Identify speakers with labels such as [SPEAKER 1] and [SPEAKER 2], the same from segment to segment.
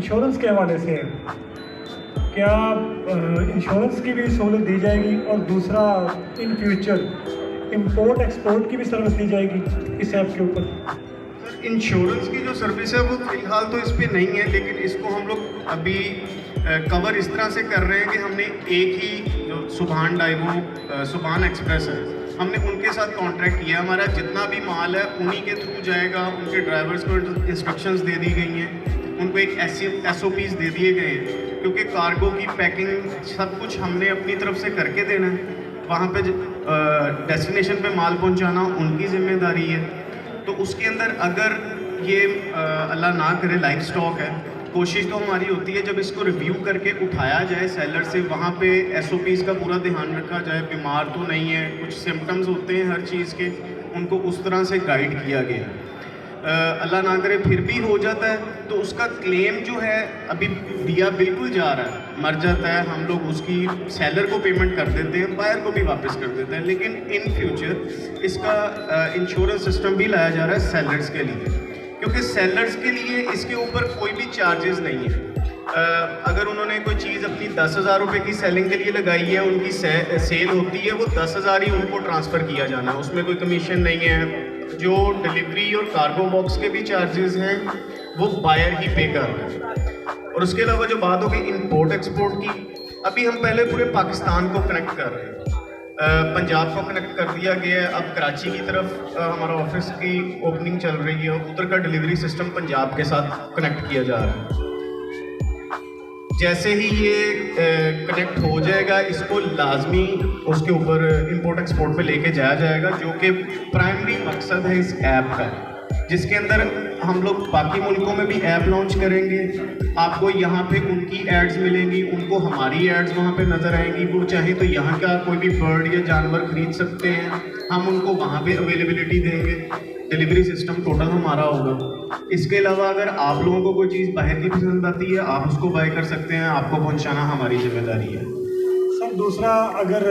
[SPEAKER 1] Insurance के हवाले से है, क्या इंश्योरेंस की भी सहूलत दी जाएगी? और दूसरा, इन फ्यूचर इंपोर्ट एक्सपोर्ट की भी सर्विस दी जाएगी इस ऐप के ऊपर?
[SPEAKER 2] इंश्योरेंस की जो सर्विस है वो फ़िलहाल तो इस पर नहीं है, लेकिन इसको हम लोग अभी कवर इस तरह से कर रहे हैं कि हमने एक ही जो सुभान डाइवो सुभान एक्सप्रेस है, हमने उनके साथ कॉन्ट्रैक्ट किया। हमारा जितना भी माल है उन्हीं के थ्रू जाएगा। उनके ड्राइवर्स को इंस्ट्रक्शंस दे दी गई हैं, उनको एक SOPs दे दिए गए हैं, क्योंकि कार्गो की पैकिंग सब कुछ हमने अपनी तरफ से करके देना है। वहाँ पे डेस्टिनेशन पे माल पहुँचाना उनकी ज़िम्मेदारी है। तो उसके अंदर अगर ये अल्लाह ना करे लाइव स्टॉक है, कोशिश तो हमारी होती है जब इसको रिव्यू करके उठाया जाए सेलर से, वहाँ पे SOPs का पूरा ध्यान रखा जाए, बीमार तो नहीं है, कुछ सिम्टम्स होते हैं हर चीज़ के, उनको उस तरह से गाइड किया गया। अल्लाह ना करे फिर भी हो जाता है तो उसका क्लेम जो है अभी दिया बिल्कुल जा रहा है, मर जाता है, हम लोग उसकी सेलर को पेमेंट कर देते हैं, बायर को भी वापस कर देते हैं। लेकिन इन फ्यूचर इसका इंश्योरेंस सिस्टम भी लाया जा रहा है सेलर्स के लिए, क्योंकि सेलर्स के लिए इसके ऊपर कोई भी चार्जेस नहीं है। अगर उन्होंने कोई चीज़ अपनी 10,000 रुपये की सेलिंग के लिए लगाई है, उनकी सेल होती है, वो 10,000 ही उनको ट्रांसफ़र किया जाना है, उसमें कोई कमीशन नहीं है। जो डिलीवरी और कार्गो बॉक्स के भी चार्जेस हैं वो बायर ही पे कर रहे हैं। और उसके अलावा जो बात होगी इंपोर्ट एक्सपोर्ट की, अभी हम पहले पूरे पाकिस्तान को कनेक्ट कर रहे हैं, पंजाब को कनेक्ट कर दिया गया है। अब कराची की तरफ हमारा ऑफिस की ओपनिंग चल रही है, उधर का डिलीवरी सिस्टम पंजाब के साथ कनेक्ट किया जा रहा है। जैसे ही ये कनेक्ट हो जाएगा, इसको लाजमी उसके ऊपर इंपोर्ट एक्सपोर्ट पे लेके जाया जाएगा, जो कि प्राइमरी मकसद है इस ऐप का, जिसके अंदर हम लोग बाकी मुल्कों में भी ऐप लॉन्च करेंगे। आपको यहाँ पे उनकी एड्स मिलेंगी, उनको हमारी एड्स वहाँ पे नज़र आएंगी। वो चाहे तो यहाँ का कोई भी बर्ड या जानवर खरीद सकते हैं, हम उनको वहाँ पे अवेलेबिलिटी देंगे। डिलीवरी सिस्टम टोटल हमारा होगा। इसके अलावा अगर आप लोगों को कोई चीज़ बाहर की पसंद आती है, आप उसको बाय कर सकते हैं, आपको पहुँचाना हमारी जिम्मेदारी है।
[SPEAKER 1] सर दूसरा, अगर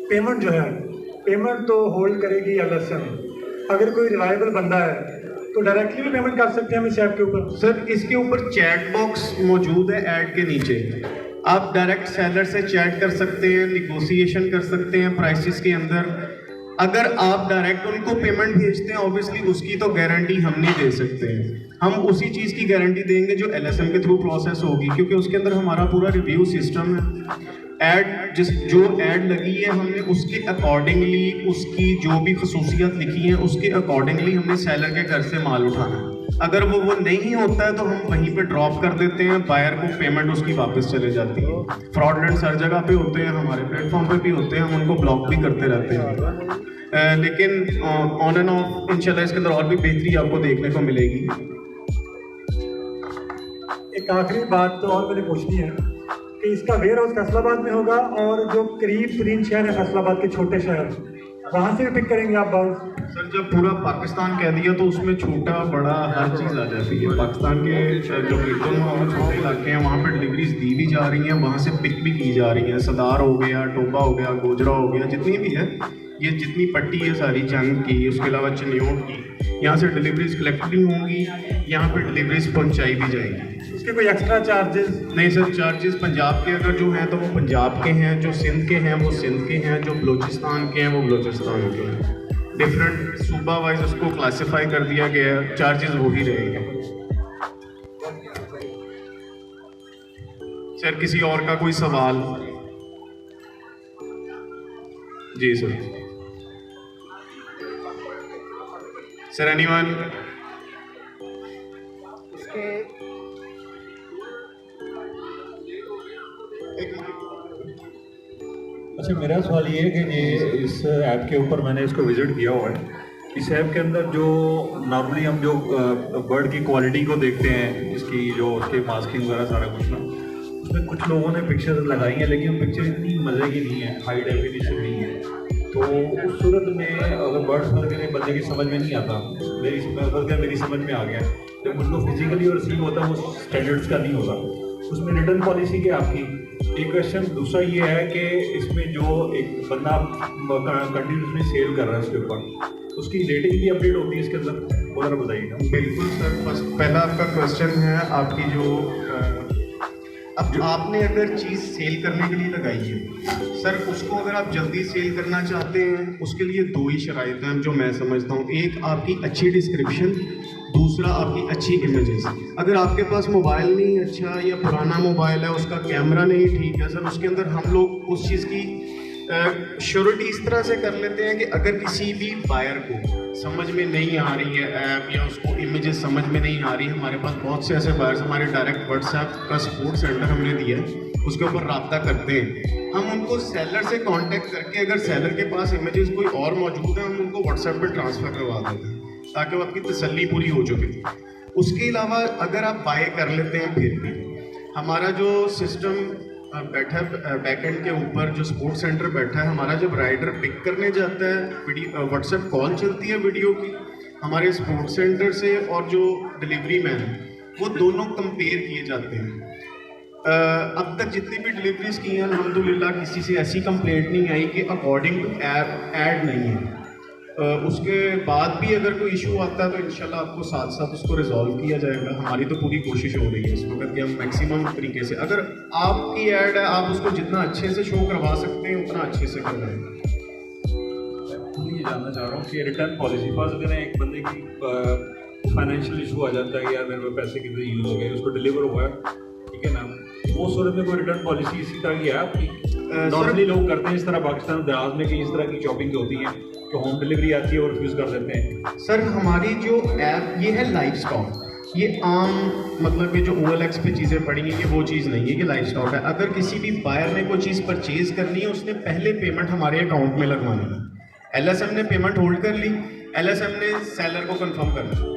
[SPEAKER 1] पेमेंट जो है, पेमेंट तो होल्ड करेगी LSM, अगर कोई रिलायबल बंदा है तो डायरेक्टली भी पेमेंट कर सकते हैं हम इस ऐप के ऊपर?
[SPEAKER 2] सर इसके ऊपर चैट बॉक्स मौजूद है ऐड के नीचे, आप डायरेक्ट सेलर से चैट कर सकते हैं, निगोशिएशन कर सकते हैं प्राइसेस के अंदर। अगर आप डायरेक्ट उनको पेमेंट भेजते हैं, ऑब्वियसली उसकी तो गारंटी हम नहीं दे सकते हैं, हम उसी चीज़ की गारंटी देंगे जो LSM के थ्रू प्रोसेस होगी, क्योंकि उसके अंदर हमारा पूरा रिव्यू सिस्टम है। ऐड जो ऐड लगी है, हमने उसके अकॉर्डिंगली उसकी जो भी खसूसियात लिखी हैं उसके अकॉर्डिंगली हमने सेलर के घर से माल उठाना है। अगर वो नहीं होता है तो हम वहीं पे ड्रॉप कर देते हैं, बायर को पेमेंट उसकी वापस चले जाती है। फ्रॉडलेंट्स हर जगह पे होते हैं, हमारे प्लेटफॉर्म पे भी होते हैं, हम उनको ब्लॉक भी करते रहते हैं। लेकिन ऑन एंड ऑफ इंशाल्लाह इसके अंदर और भी बेहतरी आपको देखने को मिलेगी।
[SPEAKER 1] एक आखिरी बात तो और मैंने पूछनी है कि इसका वेयर हाउस फैसलाबाद में होगा, और जो करीब 3 शहर है फैसलाबाद के छोटे शहर, वहाँ से भी पिक करेंगे आप बाउंस?
[SPEAKER 2] सर जब पूरा पाकिस्तान कह दिया तो उसमें छोटा बड़ा हर चीज़ आ जाती है। पाकिस्तान के जो छोटे इलाके हैं वहाँ पर डिलीवरीज दी भी जा रही हैं, वहाँ से पिक भी की जा रही हैं। सदार हो गया, टोबा हो गया, गोजरा हो गया, जितनी भी है ये जितनी पट्टी है सारी जंग की, उसके अलावा चनियोट की, यहाँ से डिलीवरीज कलेक्ट भी होंगी, यहाँ पर डिलीवरीज पहुँचाई भी जाएगी।
[SPEAKER 1] उसके कोई एक्स्ट्रा चार्जेस?
[SPEAKER 2] नहीं सर, चार्जेस पंजाब के अगर जो हैं तो वो पंजाब के हैं, जो सिंध के हैं वो सिंध के हैं, जो बलूचिस्तान के हैं वो बलूचिस्तान के हैं। डिफरेंट सूबा वाइज उसको क्लासिफाई कर दिया गया है, चार्जेस वही रहेंगे। सर किसी और का कोई सवाल? जी सर। Sir anyone?
[SPEAKER 3] अच्छा, मेरा सवाल ये है कि ये इस ऐप के ऊपर मैंने इसको विज़िट किया हुआ है। इस ऐप के अंदर जो नॉर्मली हम जो बर्ड की क्वालिटी को देखते हैं, इसकी जो उसके मास्किंग वगैरह सारा कुछ ना, उसमें कुछ लोगों ने पिक्चर लगाई हैं, लेकिन पिक्चर इतनी मज़े की नहीं है, हाई डेफिनेशन नहीं है। तो उस सूरत में अगर बर्ड्स करके बंदे की समझ में नहीं आता, मेरी समझ में आ गया, जब उसको फिजिकली और रिसीव होता है वो स्टैंडर्ड्स का नहीं होता, उसमें रिटर्न पॉलिसी क्या आपकी? एक क्वेश्चन। दूसरा ये है कि इसमें जो एक बंदा कंटिन्यूसली सेल कर रहा है उसके ऊपर, उसकी रेटिंग भी अपडेट होती है इसके अंदर? वो जरा बताइएगा।
[SPEAKER 2] बिल्कुल सर, पहला आपका क्वेश्चन है आपकी जो अब आपने अगर चीज़ सेल करने के लिए लगाई है सर, उसको अगर आप जल्दी सेल करना चाहते हैं उसके लिए दो ही शराइत हैं जो मैं समझता हूँ। एक आपकी अच्छी डिस्क्रिप्शन, दूसरा आपकी अच्छी इमेजेस। अगर आपके पास मोबाइल नहीं अच्छा या पुराना मोबाइल है, उसका कैमरा नहीं ठीक है सर, उसके अंदर हम लोग उस चीज़ की श्योरिटी इस तरह से कर लेते हैं कि अगर किसी भी बायर को समझ में नहीं आ रही है ऐप या उसको इमेजेस समझ में नहीं आ रही, हमारे पास बहुत से ऐसे बायर्स, हमारे डायरेक्ट व्हाट्सएप का सपोर्ट सेंटर हमने दिया है, उसके ऊपर रब्ता करते हैं हम। उनको सेलर से कांटेक्ट करके अगर सेलर के पास इमेजेस कोई और मौजूद है, हम उनको व्हाट्सएप पर ट्रांसफ़र करवा देते हैं ताकि वो आपकी तसल्ली पूरी हो चुके। उसके अलावा अगर आप बाय कर लेते हैं, फिर भी हमारा जो सिस्टम बैठा बैकएंड के ऊपर जो सपोर्ट सेंटर बैठा है, हमारा जब राइडर पिक करने जाता है, वीडियो व्हाट्सएप कॉल चलती है वीडियो की हमारे सपोर्ट सेंटर से, और जो डिलीवरी मैन वो दोनों कंपेयर किए जाते हैं। अब तक जितनी भी डिलीवरीज की हैं अल्हम्दुलिल्लाह किसी से ऐसी कंप्लेंट नहीं आई कि अकॉर्डिंग टू ऐप ऐड नहीं है। उसके बाद भी अगर कोई इशू आता है तो इंशाल्लाह आपको साथ साथ उसको रिजॉल्व किया जाएगा। हमारी तो पूरी कोशिश हो रही है इस वक्त कि हम मैक्सिमम तरीके से, अगर आपकी ऐड है आप उसको जितना अच्छे से शो करवा सकते हैं उतना अच्छे से करवाएं।
[SPEAKER 3] ये जानना चाह रहा हूँ कि रिटर्न पॉलिसी पास अगर एक बंदे की फाइनेंशियल इशू आ जाता है, यार मेरे को पैसे कितने यूज़ हो गए, उसको डिलीवर हुआ है, ठीक है ना, वो सूरत में कोई रिटर्न पॉलिसी इसी तरह की है आपकी? नॉर्मली लोग करते हैं इस तरह, पाकिस्तान दराज में कई इस तरह की शॉपिंग होती है तो होम डिलीवरी आती है और रिफ्यूज़ कर देते हैं।
[SPEAKER 2] सर हमारी जो ऐप ये है लाइव स्टॉक, ये आम मतलब कि जो OLX पे चीज़ें पड़ी हैं ये वो चीज़ नहीं है कि लाइव स्टॉक है। अगर किसी भी बायर ने कोई चीज़ परचेज करनी है उसने पहले पेमेंट हमारे अकाउंट में लगवानी है। LSM ने पेमेंट होल्ड कर ली, LSM ने सेलर को कंफर्म करना,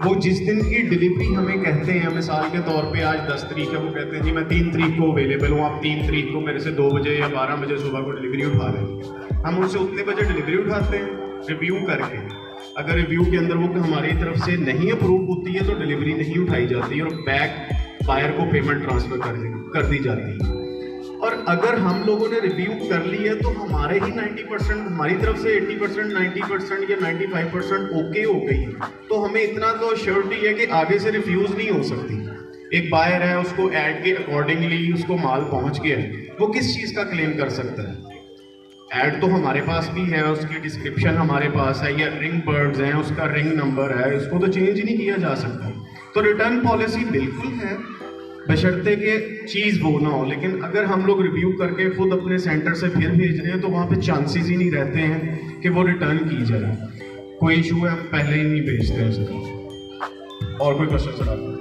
[SPEAKER 2] वो जिस दिन की डिलीवरी हमें कहते हैं, मिसाल के तौर पे आज 10 तारीख है, वो कहते हैं जी मैं 3 तारीख को अवेलेबल हूँ, आप 3 तारीख को मेरे से 2 बजे या 12 बजे सुबह को डिलीवरी उठा लें। हम उनसे उतने बजे डिलीवरी उठाते हैं रिव्यू करके, अगर रिव्यू के अंदर वो हमारी तरफ से नहीं अप्रूव होती है तो डिलीवरी नहीं उठाई जाती है और बैक बायर को पेमेंट ट्रांसफ़र कर दी जाती है। और अगर हम लोगों ने रिव्यू कर ली है तो हमारे ही 90%, हमारी तरफ से 80%, 90% या 95% ओके हो गई है, तो हमें इतना तो श्योरिटी है कि आगे से रिफ्यूज़ नहीं हो सकती। एक बायर है, उसको ऐड के अकॉर्डिंगली उसको माल पहुंच गया है, वो किस चीज़ का क्लेम कर सकता है? ऐड तो हमारे पास भी है, उसकी डिस्क्रिप्शन हमारे पास है, या रिंग बर्ड्स हैं, उसका रिंग नंबर है, इसको तो चेंज ही नहीं किया जा सकता। तो रिटर्न पॉलिसी बिल्कुल है बशर्ते कि चीज़ वो ना हो, लेकिन अगर हम लोग रिव्यू करके खुद अपने सेंटर से फिर भेज रहे हैं तो वहाँ पे चांसेस ही नहीं रहते हैं कि वो रिटर्न की जाए। कोई इशू है हम पहले ही नहीं भेजते हैं सर। और कोई क्वेश्चन सर आपका?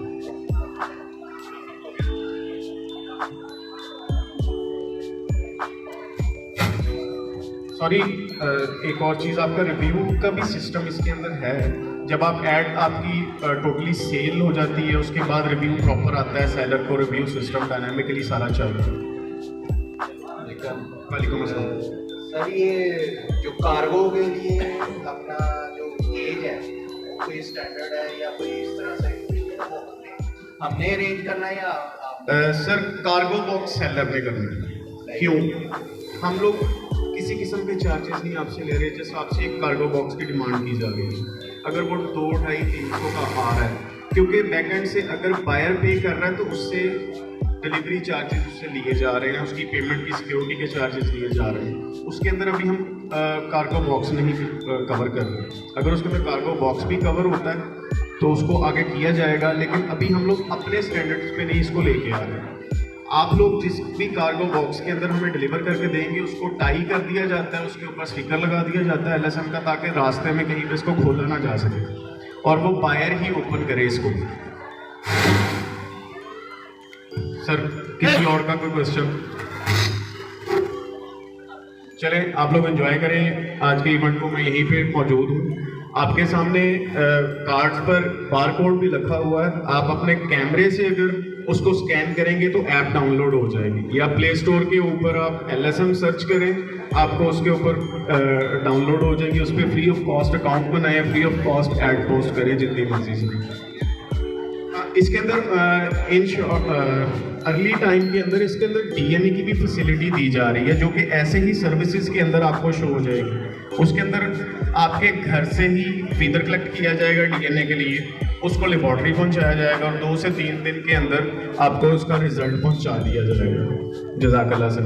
[SPEAKER 2] सॉरी, एक और चीज़, आपका रिव्यू का भी सिस्टम इसके अंदर है। जब आप ऐड आपकी टोटली सेल हो जाती है उसके बाद रिव्यू प्रॉपर आता है, सेलर को रिव्यू सिस्टम डायनामिकली सारा चल रहा है। वालेकुम अस्सलाम
[SPEAKER 4] सर, ये जो कार्गो के लिए अपना जो केज है कोई स्टैंडर्ड है या कोई इस तरह से हमने अरेंज करना है या आप?
[SPEAKER 2] सर कार्गो बॉक्स सेलर ने करना है। क्यों? हम लोग किसी किस्म के चार्जेस नहीं आपसे ले रहे, जैसे आपसे एक कार्गो बॉक्स की डिमांड की जा रही है, अगर वो 2-2.5-300 का आ रहा है, क्योंकि बैकएंड से अगर बायर पे कर रहा है तो उससे डिलीवरी चार्जेस उससे लिए जा रहे हैं, उसकी पेमेंट की सिक्योरिटी के चार्जेस लिए जा रहे हैं। उसके अंदर अभी हम कार्गो बॉक्स नहीं कवर कर रहे। अगर उसके अंदर कार्गो बॉक्स भी कवर होता है तो उसको आगे किया जाएगा, लेकिन अभी हम लोग अपने स्टैंडर्ड्स पे नहीं इसको लेके आ रहे हैं। आप लोग जिस भी कार्गो बॉक्स के अंदर हमें डिलीवर करके देंगे उसको टाई कर दिया जाता है, उसके ऊपर स्टिकर लगा दिया जाता है LSM का, ताकि रास्ते में कहीं पे इसको खोला ना जा सके और वो बायर ही ओपन करे इसको। सर किसी और का कोई क्वेश्चन? चलें, आप लोग एंजॉय करें आज के इवेंट को। मैं यहीं पे मौजूद हूँ, आपके सामने कार्ड्स पर बारकोड भी रखा हुआ है। आप अपने कैमरे से अगर उसको स्कैन करेंगे तो ऐप डाउनलोड हो जाएगी, या प्ले स्टोर के ऊपर आप LSM सर्च करें, आपको उसके ऊपर डाउनलोड हो जाएगी। उस पर फ्री ऑफ कॉस्ट अकाउंट बनाएं, free of cost add post करें जितनी मर्जी से। इसके अंदर इन अर्ली टाइम के अंदर इसके अंदर DNA की भी फैसिलिटी दी जा रही है, जो कि ऐसे ही सर्विसेज के अंदर आपको शो हो जाएगी। उसके अंदर आपके घर से ही फीडर कलेक्ट किया जाएगा डीएनए के लिए, उसको लेबॉर्ट्री पहुंचाया जाएगा और 2 से 3 दिन के अंदर आपको उसका रिजल्ट पहुंचा दिया जाएगा। जज़ाकल्लाह सर।